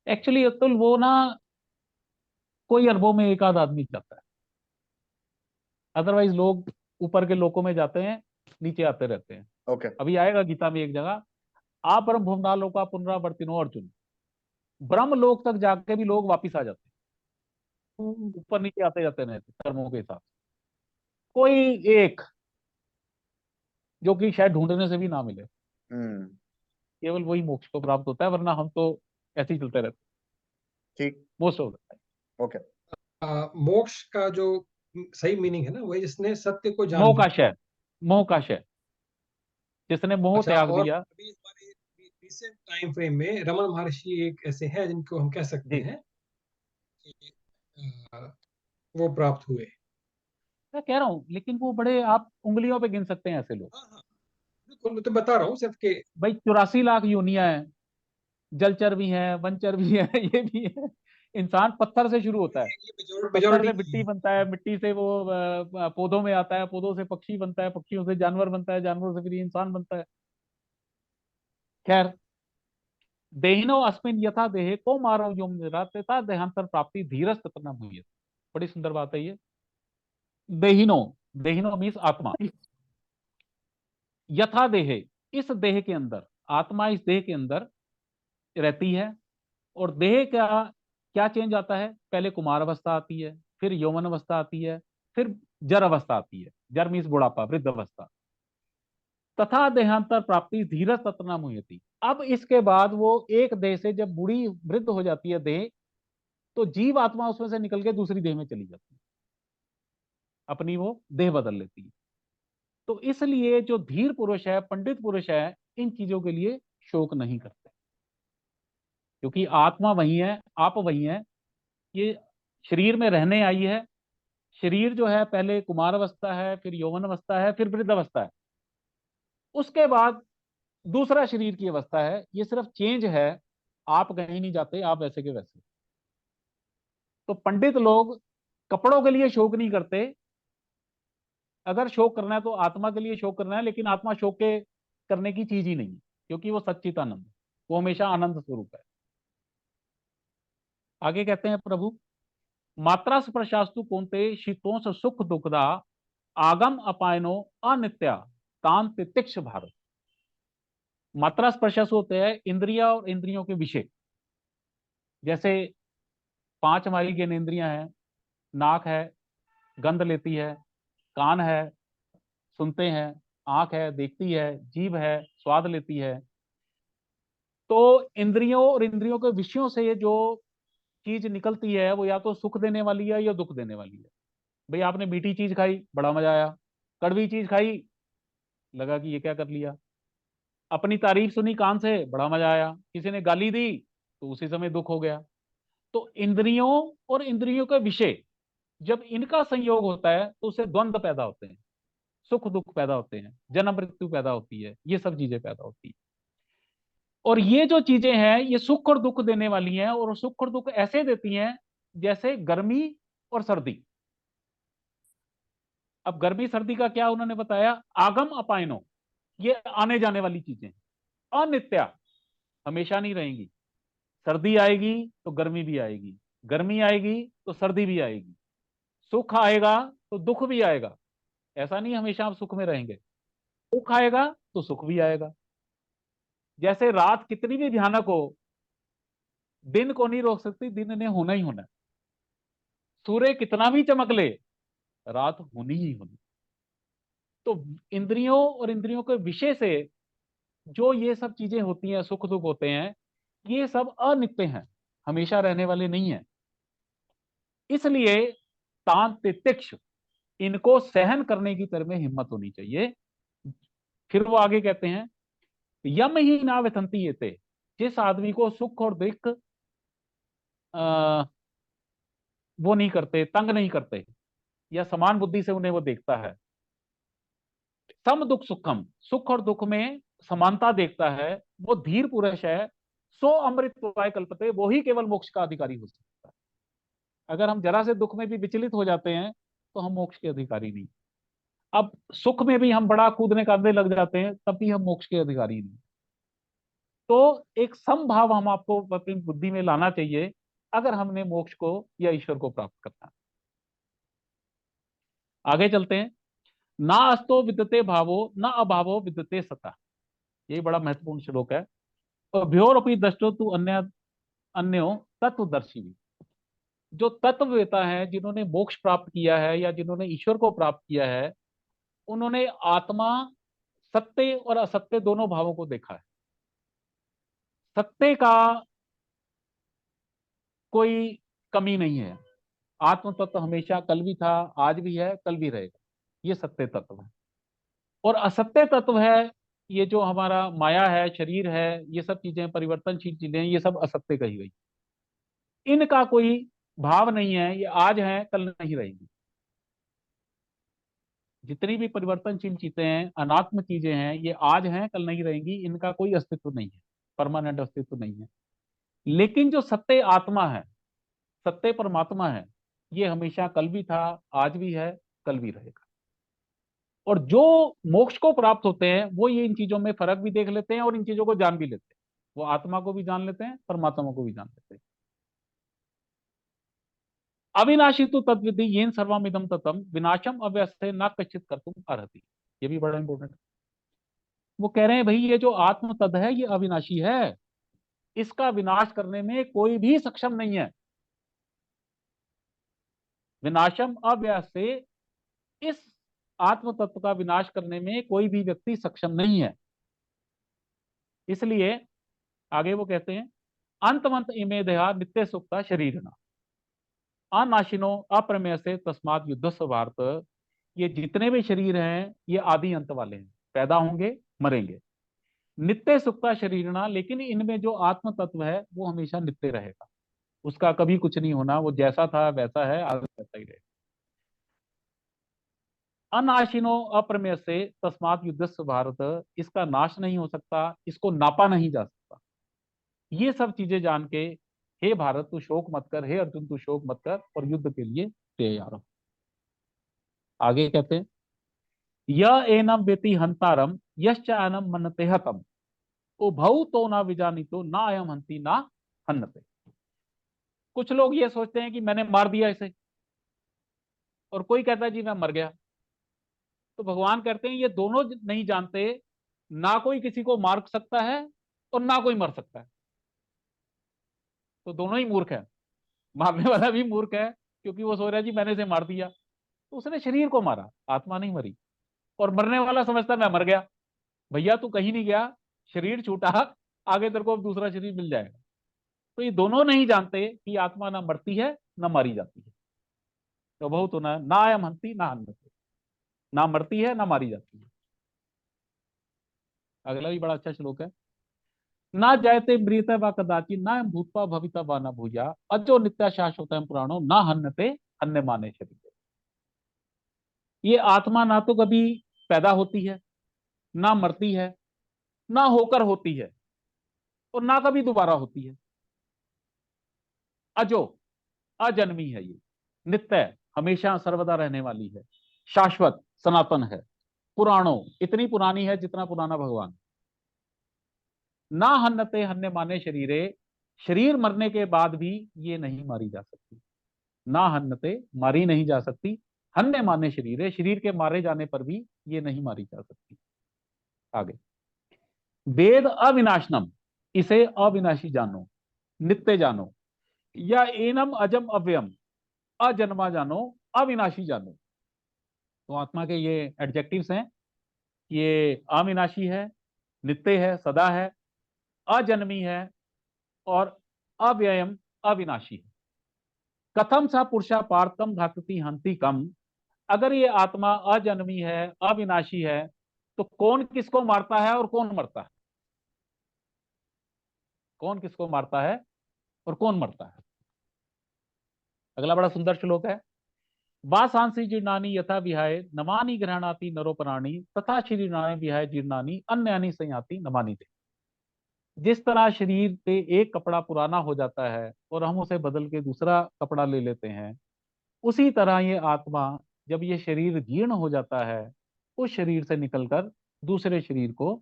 Actually Atul वो ना कोई अरबों में एक आध आदमी जाता है, अदरवाइज लोग ऊपर के लोकों में जाते हैं, नीचे आते रहते हैं। ओके। अभी आएगा गीता में एक जगह, आप ब्रह्म भुवना लोका पुनरावर्तिनो अर्जुन। ब्रह्म लोक तक जाके भी लोग वापिस आ जाते हैं, ऊपर नीचे आते जाते रहते कर्मों के हिसाब से। कोई एक जो कि शायद ढूंढने से भी ना मिले, हम्म। केवल वही मोक्ष को प्राप्त होता है, वरना हम तो ऐसे ही चलते रहते ठीक। Most of the time. Okay. मोक्ष का जो सही मीनिंग है ना, वही जिसने सत्य को जान मोह का लिया। क्षय, मोह का क्षय, जिसने मोह अच्छा, त्याग और दिया। अभी हमारे रिसेंट टाइम फ्रेम में रमन महर्षि एक ऐसे हैं जिनको हम कह सकते जी। हैं कि वो प्राप्त हुए। मैं कह रहा हूँ, लेकिन वो बड़े, आप उंगलियों पे गिन सकते हैं ऐसे लोग। हाँ हाँ, बिल्कुल, मैं तो बता रहा हूँ सिर्फ कि भाई 84 लाख योनियां हैं, जलचर भी हैं, वनचर भी हैं, ये भी है। इंसान पत्थर से शुरू होता है, ये पत्थर मेजोरिटी से नहीं मिट्टी है। बनता है, मिट्टी से वो पौधों में आता है, पौधों से पक्षी बनता है, पक्षियों से जानवर बनता है, जानवरों से फिर इंसान बनता है। खैर, देहिनो अस्मिन यथा देहे को मारो योम निरातेता देहांतर प्राप्ति धीरज ततना मुह्यते। बड़ी सुंदर बात है ये। देहिनो, देहिनो मीन्स आत्मा, यथा देहे, इस देह के अंदर, आत्मा इस देह के अंदर रहती है। और देह का क्या चेंज आता है? पहले कुमार अवस्था आती है, फिर यौवन अवस्था आती है, फिर जर अवस्था आती है। जर मीन्स बुढ़ापा, वृद्ध अवस्था। तथा देहांतर प्राप्ति धीरज ततना मुह्यति। अब इसके बाद वो एक देह से जब बूढ़ी वृद्ध हो जाती है देह, तो जीव आत्मा उसमें से निकल के दूसरी देह में चली जाती है, अपनी वो देह बदल लेती है। तो इसलिए जो धीर पुरुष है, पंडित पुरुष है, इन चीजों के लिए शोक नहीं करते, क्योंकि आत्मा वही है, आप वही है। ये शरीर में रहने आई है। शरीर जो है पहले कुमार अवस्था है, फिर यौवन अवस्था है, फिर वृद्ध अवस्था है, उसके बाद दूसरा शरीर की अवस्था है। ये सिर्फ चेंज है, आप कहीं नहीं जाते, आप वैसे के वैसे। तो पंडित लोग कपड़ों के लिए शोक नहीं करते। अगर शोक करना है तो आत्मा के लिए शोक करना है, लेकिन आत्मा शोक के करने की चीज ही नहीं है, क्योंकि वो सच्चित आनंद है, वो हमेशा आनंद स्वरूप है। आगे कहते हैं प्रभु, मात्रा स्पर्शास्तु कौन्ते शीतों सुख दुखदा आगम अपायनो अनित्या तान तितिक्ष भारत। मात्रा स्पर्शस होते हैं इंद्रिया और इंद्रियों के विषय। जैसे 5 हमारी ज्ञानेंद्रियां हैं। नाक है, गंध लेती है। कान है, सुनते हैं। आंख है, देखती है। जीभ है, स्वाद लेती है। तो इंद्रियों और इंद्रियों के विषयों से जो चीज निकलती है वो या तो सुख देने वाली है या दुख देने वाली है। भाई आपने मीठी चीज खाई, बड़ा मजा आया। कड़वी चीज खाई, लगा कि ये क्या कर लिया। अपनी तारीफ सुनी कान से, बड़ा मजा आया। किसी ने गाली दी तो उसी समय दुख हो गया। तो इंद्रियों और इंद्रियों के विषय, जब इनका संयोग होता है तो उससे द्वंद्व पैदा होते हैं, सुख दुख पैदा होते हैं, जन्म मृत्यु पैदा होती है, ये सब चीजें पैदा होती है। और ये जो चीजें हैं ये सुख और दुख देने वाली हैं, और सुख और दुख ऐसे देती हैं जैसे गर्मी और सर्दी। अब गर्मी सर्दी का क्या उन्होंने बताया? आगम अपायनो, ये आने जाने वाली चीजें, अनित्या, हमेशा नहीं रहेंगी। सर्दी आएगी तो गर्मी भी आएगी, गर्मी आएगी तो सर्दी भी आएगी, सुख आएगा तो दुख भी आएगा। ऐसा नहीं हमेशा आप सुख में रहेंगे, दुख आएगा तो सुख भी आएगा। जैसे रात कितनी भी भयानक हो, दिन को नहीं रोक सकती, दिन ने होना ही होना है। सूर्य कितना भी चमक ले, रात होनी ही होनी। तो इंद्रियों और इंद्रियों के विषय से जो ये सब चीजें होती हैं, सुख दुख होते हैं, ये सब अनित्य हैं, हमेशा रहने वाले नहीं हैं। इसलिए तान तितिक्ष, इनको सहन करने की तरह में हिम्मत होनी चाहिए। फिर वो आगे कहते हैं, यम ही ना व्यथंती ये थे, जिस आदमी को सुख और दुख वो नहीं करते, तंग नहीं करते, या समान बुद्धि से उन्हें वो देखता है। सम दुख सुखम, सुख और दुख में समानता देखता है, वो धीर पुरुष है। सो अमृत कल्पते, वो ही केवल मोक्ष का अधिकारी हो सकता है। अगर हम जरा से दुख में भी विचलित हो जाते हैं तो हम मोक्ष के अधिकारी नहीं। अब सुख में भी हम बड़ा कूदने कादने लग जाते हैं, तब भी हम मोक्ष के अधिकारी नहीं। तो एक समभाव हम आपको अपनी बुद्धि में लाना चाहिए अगर हमने मोक्ष को या ईश्वर को प्राप्त करना है। आगे चलते हैं। ना अस्तो विद्यते भावो न अभावो विद्यते सता, ये बड़ा महत्वपूर्ण श्लोक है। और भ्योरपि दृष्टो तु अन्य अन्यो तत्वदर्शी, जो तत्ववेता है, जिन्होंने मोक्ष प्राप्त किया है या जिन्होंने ईश्वर को प्राप्त किया है, उन्होंने आत्मा, सत्य और असत्य दोनों भावों को देखा है। सत्य का कोई कमी नहीं है। आत्म तत्व हमेशा कल भी था, आज भी है, कल भी रहेगा, ये सत्य तत्व है। और असत्य तत्व है ये जो हमारा माया है, शरीर है, ये सब चीजें परिवर्तनशील चीजें, ये सब असत्य कही गई। इनका कोई भाव नहीं है, ये आज है कल नहीं रहेंगी। जितनी भी परिवर्तनशील चीजें हैं, अनात्म चीजें हैं, ये आज हैं कल नहीं रहेंगी, इनका कोई अस्तित्व नहीं है, परमानेंट अस्तित्व नहीं है। लेकिन जो सत्य आत्मा है, सत्य परमात्मा है, ये हमेशा कल भी था, आज भी है, कल भी रहेगा। और जो मोक्ष को प्राप्त होते हैं वो ये इन चीजों में फर्क भी देख लेते हैं और इन चीजों को जान भी लेते हैं। वो आत्मा को भी जान लेते हैं, परमात्मा को भी जान लेते हैं। अविनाशी तो तद्विधि येन सर्वमिदं ततम विनाशम अव्यस्ते न कश्चित कर्तुम अर्हति। ये भी बड़ा इंपॉर्टेंट है। वो कह रहे हैं भाई ये जो आत्म तद है ये अविनाशी है, इसका विनाश करने में कोई भी सक्षम नहीं है। विनाशम अव्यस्ते, इस आत्म तत्व का विनाश करने में कोई भी व्यक्ति सक्षम नहीं है। इसलिए आगे वो कहते हैं अंतमंत इमे देहा नित्य सुखता शरीर अनाशिनो अप्रमेय से तस्मात युद्ध भारत। ये जितने भी शरीर हैं ये आदि अंत वाले हैं, पैदा होंगे मरेंगे। नित्य सुखता शरीरना, लेकिन इनमें जो आत्म तत्व है वो हमेशा नित्य रहेगा, उसका कभी कुछ नहीं होना, वो जैसा था वैसा है, आगे वैसा ही रहेगा। अनाशिनो अप्रमेय से तस्मात युद्ध भारत, इसका नाश नहीं हो सकता, इसको नापा नहीं जा सकता। ये सब चीजें जान के हे भारत तू शोक मत कर, हे अर्जुन तू शोक मत कर और युद्ध के लिए तैयार हो। आगे कहते हैं यह एनम वेति हंतारम यश्च अनम मनते हतम उभौ तो ना विजानितो ना अयम हंति ना हन्नते। कुछ लोग ये सोचते हैं कि मैंने मार दिया इसे, और कोई कहता है जी मैं मर गया। तो भगवान कहते हैं ये दोनों नहीं जानते, ना कोई किसी को मार सकता है और ना कोई मर सकता है, तो दोनों ही मूर्ख है। मारने वाला भी मूर्ख है क्योंकि वो सोच रहा है जी मैंने इसे मार दिया, तो उसने शरीर को मारा, आत्मा नहीं मरी। और मरने वाला समझता मैं मर गया। भैया तू कहीं नहीं गया, शरीर छूटा, आगे तेरे को अब दूसरा शरीर मिल जाएगा। तो ये दोनों नहीं जानते कि आत्मा ना मरती है ना मारी जाती है। तो बहुत होना ना अयम हंति ना हन्नते, ना मरती है ना मारी जाती है। अगला भी बड़ा अच्छा श्लोक है ना जायते म्रियते व कदाचित ना भूतवा भविता व न भूया अजो नित्या शाश्वतम पुराणो ना हन्नते हन्य माने शरीर। ये आत्मा ना तो कभी पैदा होती है, ना मरती है, ना होकर होती है, और ना कभी दोबारा होती है। अजो, अजन्मी है, ये नित्य, हमेशा सर्वदा रहने वाली है, शाश्वत सनातन है, पुराणों, इतनी पुरानी है जितना पुराना भगवान। ना हन्नते हन्य माने शरीरे, शरीर मरने के बाद भी ये नहीं मारी जा सकती। ना हन्नते, मारी नहीं जा सकती, हन्य माने शरीरे, शरीर के मारे जाने पर भी ये नहीं मारी जा सकती। आगे वेद अविनाशनम, इसे अविनाशी जानो, नित्य जानो, या एनम अजम अव्ययम, अजन्मा जानो, अविनाशी जानो। तो आत्मा के ये एडजेक्टिव्स हैं, ये अविनाशी है, नित्य है, सदा है, अजन्मी है और अव्ययम अविनाशी है। कथम सा पुरुषा पार्थम घातती हंति कम, अगर ये आत्मा अजन्मी है, अविनाशी है, तो कौन किसको मारता है और कौन मरता है? कौन किसको मारता है और कौन मरता है? अगला बड़ा सुंदर श्लोक है वासांसी जीर्णानी यथा विहाय नमानि ग्रहणाति नरोपराणी तथा शरीराणि विहाय जीर्णानि अन्यानि संयाति नमानि दे। जिस तरह शरीर पे एक कपड़ा पुराना हो जाता है और हम उसे बदल के दूसरा कपड़ा ले लेते हैं, उसी तरह ये आत्मा जब ये शरीर जीर्ण हो जाता है, उस शरीर से निकलकर दूसरे शरीर को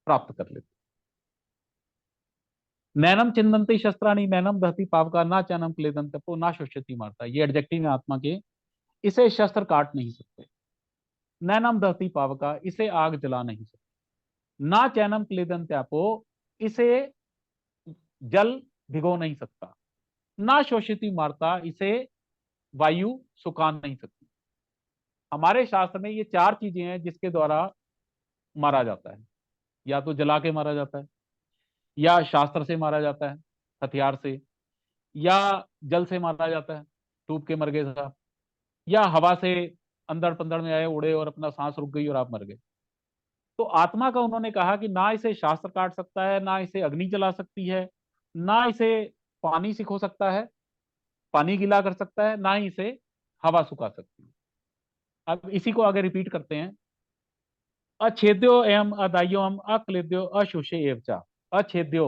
प्राप्त कर लेती। नैनम चिंदंती शस्त्राणी नैनम दहती पावका ना चैनम क्लेदन तपो ना शोष्यति मारता। ये एडजेक्टिव है आत्मा के, इसे शस्त्र काट नहीं सकते। नैनम दहती पावका, इसे आग जला नहीं सकती। ना चैनम क्लेदन त्यापो, इसे जल भिगो नहीं सकता। ना शोषिति मारता, इसे वायु सुखा नहीं सकती। हमारे शास्त्र में ये चार चीजें हैं जिसके द्वारा मारा जाता है। या तो जला के मारा जाता है, या शास्त्र से मारा जाता है हथियार से, या जल से मारा जाता है, डूब के मर गए साहब, या हवा से अंदर पंदर में आए, उड़े और अपना सांस रुक गई और आप मर गए। तो आत्मा का उन्होंने कहा कि ना इसे शास्त्र काट सकता है, ना इसे अग्नि जला सकती है, ना इसे पानी सिखो सकता है, पानी गीला कर सकता है, ना ही इसे हवा सुखा सकती है। अब इसी को आगे रिपीट करते हैं अच्छेद्यो एवं अदाह्यो हम अक्लेद्यो अशोषे एवचा। अच्छेद्यो,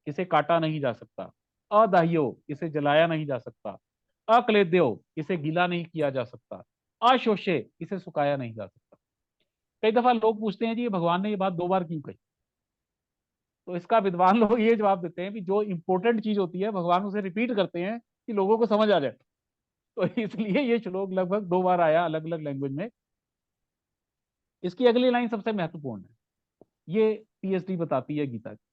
इसे काटा नहीं जा सकता। अदाह्यो, इसे जलाया नहीं जा सकता। अक्लेद्यो, इसे गीला नहीं किया जा सकता। अशोषे, इसे सुखाया नहीं जा सकता। कई दफा लोग पूछते हैं जी भगवान ने ये बात दो बार क्यों कही? तो इसका विद्वान लोग ये जवाब देते हैं कि जो इंपॉर्टेंट चीज होती है भगवान उसे रिपीट करते हैं कि लोगों को समझ आ जाए। तो इसलिए ये श्लोक लगभग 2 बार आया अलग अलग लैंग्वेज में। इसकी अगली लाइन सबसे महत्वपूर्ण है, ये पीएचडी बताती है गीता की।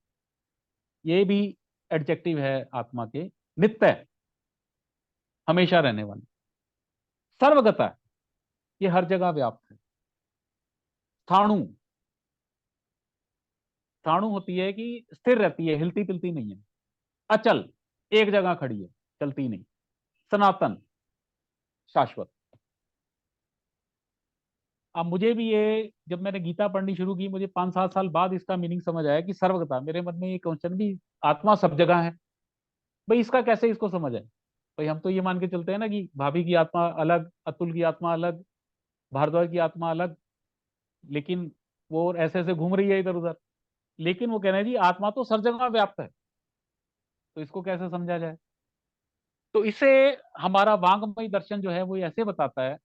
ये भी एडजेक्टिव है आत्मा के, नित्य है, हमेशा रहने वाली, सर्वगता है, ये हर जगह व्याप्त है। स्थाणु, स्थाणु होती है कि स्थिर रहती है, हिलती पिलती नहीं है। अचल, एक जगह खड़ी है, चलती नहीं। सनातन, शाश्वत। अब मुझे भी ये, जब मैंने गीता पढ़नी शुरू की, मुझे 5-7 साल बाद इसका मीनिंग समझ आया कि सर्वगता। मेरे मन में ये क्वेश्चन भी, आत्मा सब जगह है, भाई इसका कैसे इसको समझ आए। भाई हम तो ये मान के चलते हैं ना कि भाभी की आत्मा अलग, अतुल की आत्मा अलग, भारद्वाज की आत्मा अलग, लेकिन वो ऐसे ऐसे घूम रही है इधर उधर। लेकिन वो कह रहे हैं जी आत्मा तो सब जगह व्याप्त है, तो इसको कैसे समझा जाए। तो इसे हमारा वांगमय दर्शन जो है वो ऐसे बताता है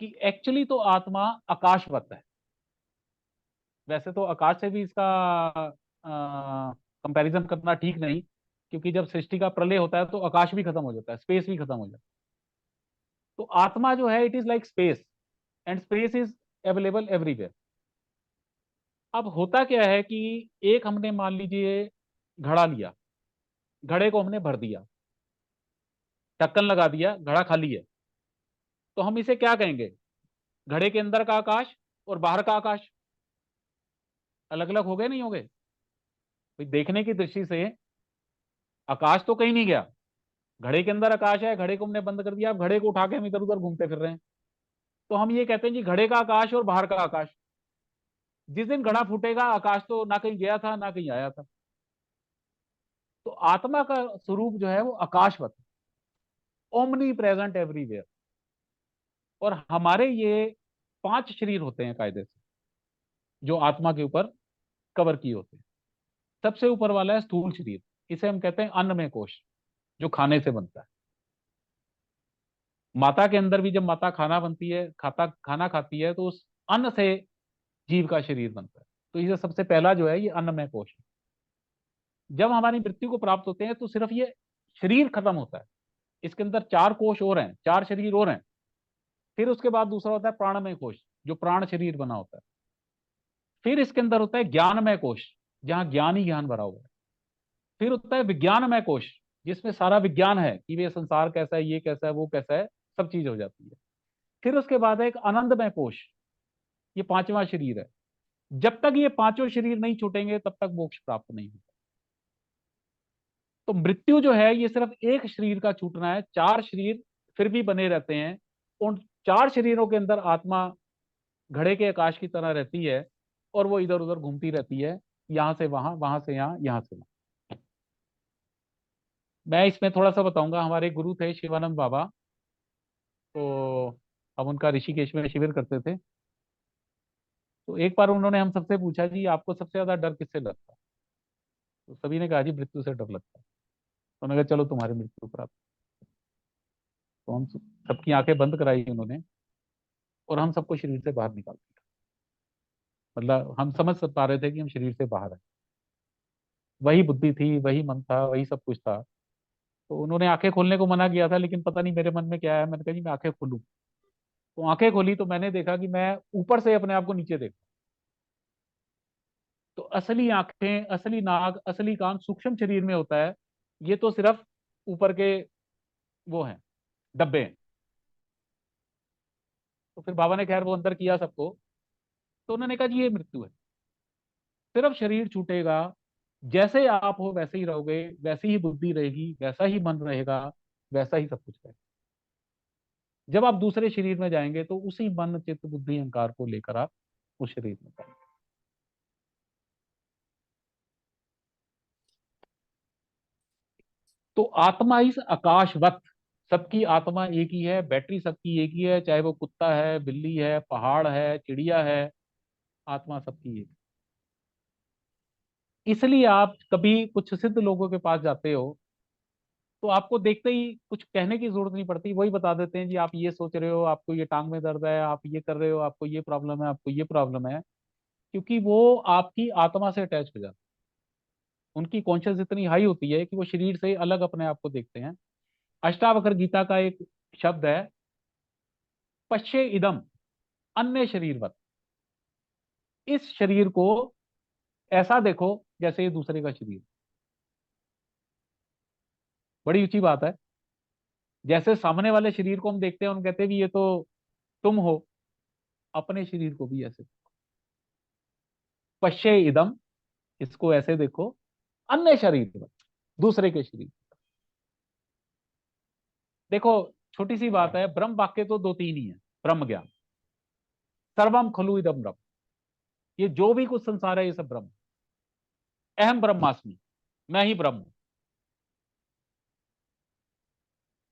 कि एक्चुअली तो आत्मा आकाशवत है। वैसे तो आकाश से भी इसका कंपैरिजन करना ठीक नहीं, क्योंकि जब सृष्टि का प्रलय होता है तो आकाश भी खत्म हो जाता है, स्पेस भी खत्म हो जाता है। तो आत्मा जो है it is like space, and space is available everywhere. अब होता क्या है कि एक हमने मान लीजिए घड़ा लिया, घड़े को हमने भर दिया, ढक्कन लगा दिया, घड़ा खाली है। तो हम इसे क्या कहेंगे, घड़े के अंदर का आकाश और बाहर का आकाश अलग अलग हो गए, नहीं हो गए। भाई देखने की दृष्टि से आकाश तो कहीं नहीं गया, घड़े के अंदर आकाश है, घड़े को हमने बंद कर दिया, अब घड़े को उठा के हम इधर उधर घूमते फिर रहे हैं। तो हम ये कहते हैं जी घड़े का आकाश और बाहर का आकाश। जिस दिन घड़ा फूटेगा आकाश तो ना कहीं गया था ना कहीं आया था। तो आत्मा का स्वरूप जो है वो आकाशवत, ओमनी प्रेजेंट एवरीवेयर। और हमारे ये 5 शरीर होते हैं कायदे से, जो आत्मा के ऊपर कवर किए होते हैं। सबसे ऊपर वाला है स्थूल शरीर, इसे हम कहते हैं अन्नमय कोश, जो खाने से बनता है। माता के अंदर भी जब माता खाना बनती है, खाना खाती है, तो उस अन्न से जीव का शरीर बनता है। तो इसे सबसे पहला जो है ये अन्नमय कोश है। जब हमारी मृत्यु को प्राप्त होते हैं तो सिर्फ ये शरीर खत्म होता है, इसके अंदर 4 कोश और हैं, 4 शरीर और हैं। फिर उसके बाद दूसरा होता है प्राणमय कोश, जो प्राण शरीर बना होता है। फिर इसके अंदर होता है ज्ञानमय कोश, जहां ज्ञान ही ज्ञान भरा हुआ है। फिर होता है विज्ञानमय कोश, जिसमें सारा विज्ञान है कि वे संसार कैसा है, ये कैसा है, वो कैसा है, सब चीज हो जाती है। फिर उसके बाद है एक आनंदमय कोश, ये 5वां शरीर है। जब तक ये 5 शरीर नहीं छूटेंगे तब तक मोक्ष प्राप्त नहीं होगा। तो मृत्यु जो है ये सिर्फ एक शरीर का छूटना है, 4 शरीर फिर भी बने रहते हैं। उन 4 शरीरों के अंदर आत्मा घड़े के आकाश की तरह रहती है, और वो इधर उधर घूमती रहती है, यहां से वहां से यहाँ से वहां। मैं इसमें थोड़ा सा बताऊंगा। हमारे गुरु थे शिवानंद बाबा, तो हम उनका ऋषिकेश में शिविर करते थे। तो एक बार उन्होंने हम सबसे पूछा जी आपको सबसे ज्यादा डर किससे लगता है। तो सभी ने कहा जी मृत्यु से डर लगता है। तो उन्होंने कहा चलो तुम्हारी मृत्यु प्राप्त। तो हम सबकी आंखें बंद कराई उन्होंने, और हम सबको शरीर से बाहर निकाल दिया। मतलब हम समझ पा रहे थे कि हम शरीर से बाहर हैं, वही बुद्धि थी, वही मन था, वही सब कुछ था। तो उन्होंने आंखें खोलने को मना किया था, लेकिन पता नहीं मेरे मन में क्या है, मैंने कहा जी मैं आंखें खोलूं। तो आंखें खोली तो मैंने देखा कि मैं ऊपर से अपने आप को नीचे देखा। तो असली आंखें, असली नाक, असली कान सूक्ष्म शरीर में होता है, ये तो सिर्फ ऊपर के वो हैं, डब्बे हैं। तो फिर बाबा ने खैर वो अंदर किया सबको। तो उन्होंने कहा जी ये मृत्यु है, सिर्फ शरीर छूटेगा, जैसे आप हो वैसे ही रहोगे, वैसी ही बुद्धि रहेगी, वैसा ही मन रहेगा, वैसा ही सब कुछ रहेगा। जब आप दूसरे शरीर में जाएंगे तो उसी मन चित्त बुद्धि अहंकार को लेकर आप उस शरीर में जाएंगे। तो आत्मा इस आकाशवत, सबकी आत्मा एक ही है, बैटरी सबकी एक ही है, चाहे वो कुत्ता है, बिल्ली है, पहाड़ है, चिड़िया है, आत्मा सबकी एक। इसलिए आप कभी कुछ सिद्ध लोगों के पास जाते हो तो आपको देखते ही कुछ कहने की जरूरत नहीं पड़ती, वही बता देते हैं जी आप ये सोच रहे हो, आपको ये टांग में दर्द है, आप ये कर रहे हो, आपको ये प्रॉब्लम है, आपको ये प्रॉब्लम है। क्योंकि वो आपकी आत्मा से अटैच हो जाता है। उनकी कॉन्शियस इतनी हाई होती है कि वो शरीर से अलग अपने आप को देखते हैं। अष्टावक्र गीता का एक शब्द है पश्ये इदम अन्य शरीरवत। इस शरीर को ऐसा देखो जैसे ये दूसरे का शरीर। बड़ी ऊंची बात है। जैसे सामने वाले शरीर को हम देखते हैं, हम कहते हैं भी ये तो तुम हो, अपने शरीर को भी ऐसे पश्ये इदम, इसको ऐसे देखो अन्य शरीर, दूसरे के शरीर। देखो छोटी सी बात है, ब्रह्म वाक्य तो दो तीन ही है। ब्रह्म ज्ञान, सर्वम खलु इदम ब्रह्म, ये जो भी कुछ संसार है ये सब ब्रह्म। अहम ब्रह्मास्मि, मैं ही ब्रह्म हूं।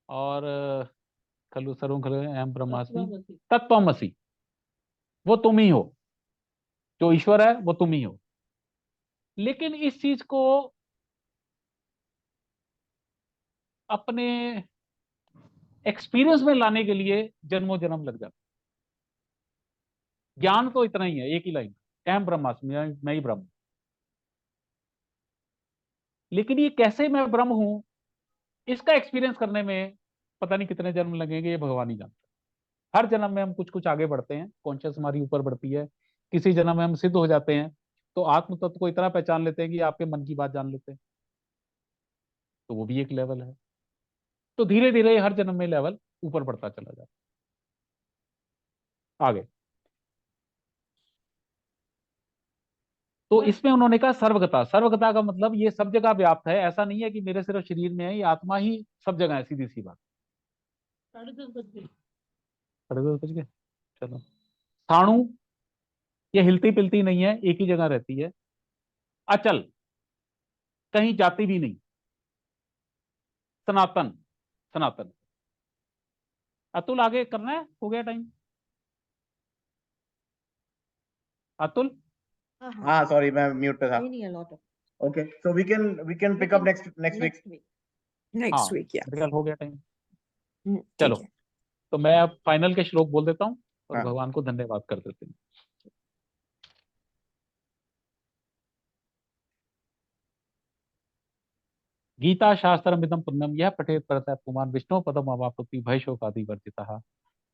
और खलु सर्वम खलु अहम ब्रह्मास्मि तत्त्वमसि, वो तुम ही हो, जो ईश्वर है वो तुम ही हो। लेकिन इस चीज को अपने एक्सपीरियंस में लाने के लिए जन्मों जन्म लग जाता। ज्ञान तो इतना ही है, एक ही लाइन, अहम ब्रह्मास्मि, मैं ही ब्रह्म हूं। लेकिन ये कैसे मैं ब्रह्म हूं, इसका एक्सपीरियंस करने में पता नहीं कितने जन्म लगेंगे, ये भगवान ही जानता है। हर जन्म में हम कुछ कुछ आगे बढ़ते हैं, कॉन्शियस हमारी ऊपर बढ़ती है। किसी जन्म में हम सिद्ध हो जाते हैं, तो आत्म तत्व को इतना पहचान लेते हैं कि आपके मन की बात जान लेते हैं, तो वो भी एक लेवल है। तो धीरे धीरे हर जन्म में लेवल ऊपर बढ़ता चला जाता है। आगे तो इसमें उन्होंने कहा सर्वगता। सर्वगता का मतलब ये सब जगह व्याप्त है, ऐसा नहीं है कि मेरे सिर्फ शरीर में है, ये आत्मा ही सब जगह है, सीधी सी बात। 10:30 बज गए, चलो। स्थाणु, ये हिलती पिलती नहीं है, एक ही जगह रहती है। अचल, कहीं जाती भी नहीं। सनातन, सनातन। अतुल आगे करना है, हो गया टाइम। अतुल हाँ हाँ सॉरी, मैं म्यूट पे था। नहीं a lot okay, so we can pick up next week. Next week. हाँ next week, yeah. मेरे ख्याल हो गया टाइम। ठीक चलो, है। तो मैं अब फाइनल के श्लोक बोल देता हूँ और हाँ। भगवान को धन्यवाद कर देते हैं। गीता शास्त्रमिदं पुण्यम यह पठेत परतः पुमान् विष्णु पदम अवाप्नोति भय शोकादि वर्जितः।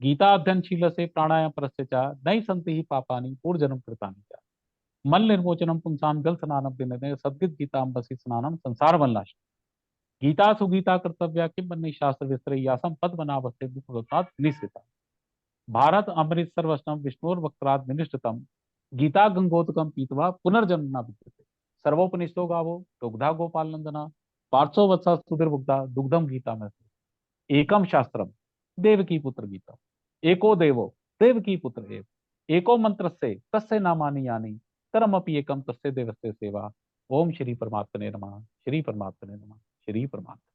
गीता अध्ययनशील से प्राणायाम परस्य नई संति ही पापानि पूर्वजन्म कृतानि च। मल निर्मोचनम पुंसाम जल स्नानम पिंडने सद्गत गीतांबसी स्नानम संसार वल्लाश। गीता सुगीता कर्तव्या किम बन्नी शास्त्र विस्तरयासम पद बनावस्ते दुखवतात् निश्चिता। भारत अमृत सर्वस्नम विष्णुर वक्त्राद विनिष्ठतम। गीता गंगोदकम पीतवा पुनर्जन्म न विद्यते। सर्वोपनिषदो गावो दुग्धा गोपाल नंदना। पार्थो वत्सा सुधीर्भुक्ता दुग्धम गीता में। एकम शास्त्रम देवकी पुत्र गीता। एको देवो देवकी पुत्र एव। एको मंत्र से तस्य नामानि यानि तरमपि एकम तस्य देवस्य सेवा। ओम श्री परमात्मने नमः। श्री परमात्मने नमः। श्री परमात्मा।